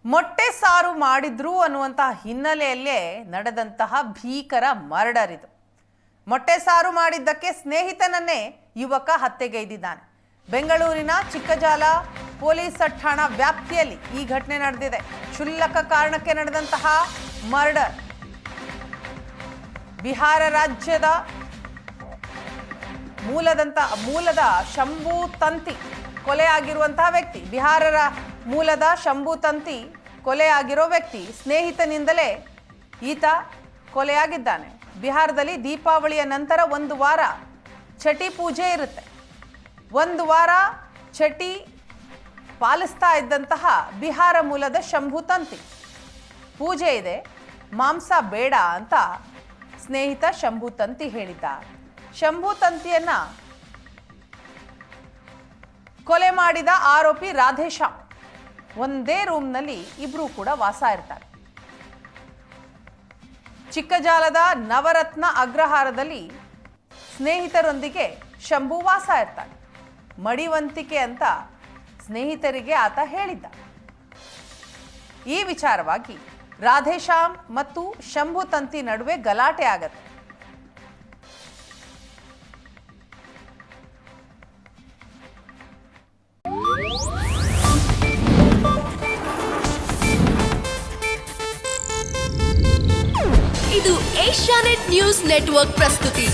ಮೊಟ್ಟೆ ಸಾರು ಮಾಡಿದ್ರು ಅನ್ನುವಂತಹ ಹಿನ್ನೆಲೆಯಲ್ಲೇ ನಡೆದಂತಹ ಭೀಕರ ಮರ್ಡರ್ ಇದು. ಮೊಟ್ಟೆ ಸಾರು ಮಾಡಿದ್ದಕ್ಕೆ ಸ್ನೇಹಿತನನ್ನೇ ಯುವಕ ಹತ್ಯೆಗೈದಿದ್ದಾನೆ. ಬೆಂಗಳೂರಿನ ಚಿಕ್ಕಜಾಲ ಪೊಲೀಸ್ ಠಾಣಾ ವ್ಯಾಪ್ತಿಯಲ್ಲಿ ಈ ಘಟನೆ ನಡೆದಿದೆ. ಕ್ಷುಲ್ಲಕ ಕಾರಣಕ್ಕೆ ನಡೆದಂತಹ ಮರ್ಡರ್. ಬಿಹಾರ ರಾಜ್ಯದ ಮೂಲದ ಶಂಭು ತಂತಿ ಕೊಲೆಯಾಗಿರುವಂತಹ ವ್ಯಕ್ತಿ, ಬಿಹಾರದ ಮೂಲದ ಶಂಭು ತಂತಿ ಕೊಲೆಯಾಗಿರೋ ವ್ಯಕ್ತಿ ಸ್ನೇಹಿತನಿಂದಲೇ ಈತ ಕೊಲೆಯಾಗಿದ್ದಾನೆ. ಬಿಹಾರದಲ್ಲಿ ದೀಪಾವಳಿಯ ನಂತರ ಒಂದು ವಾರ ಛಟಿ ಪೂಜೆ ಇರುತ್ತೆ. ಒಂದು ವಾರ ಛಟಿ ಪಾಲಿಸ್ತಾ ಇದ್ದಂತಹ ಬಿಹಾರ ಮೂಲದ ಶಂಭು ತಂತಿ ಪೂಜೆ ಇದೆ, ಮಾಂಸ ಬೇಡ ಅಂತ ಸ್ನೇಹಿತ ಶಂಭು ತಂತಿ ಹೇಳಿದ್ದ. ಶಂಭು ತಂತಿಯನ್ನ ಕೊಲೆ ಮಾಡಿದ ಆರೋಪಿ ರಾಧೇಶ್ಯಾಮ್ ಒಂದೇ ರೂಮ್ನಲ್ಲಿ ಇಬ್ರು ಕೂಡ ವಾಸ ಇರ್ತಾರೆ. ಚಿಕ್ಕಜಾಲದ ನವರತ್ನ ಅಗ್ರಹಾರದಲ್ಲಿ ಸ್ನೇಹಿತರೊಂದಿಗೆ ಶಂಭು ವಾಸ ಇರ್ತಾನೆ. ಮಡಿವಂತಿಕೆ ಅಂತ ಸ್ನೇಹಿತರಿಗೆ ಆತ ಹೇಳಿದ್ದ. ಈ ವಿಚಾರವಾಗಿ ರಾಧೇಶ್ಯಾಮ್ ಮತ್ತು ಶಂಭು ತಂತಿ ನಡುವೆ ಗಲಾಟೆ ಆಗತ್ತೆ. ಇದು ಏಷ್ಯಾನೆಟ್ ನ್ಯೂಸ್ ನೆಟ್ವರ್ಕ್ ಪ್ರಸ್ತುತಿ.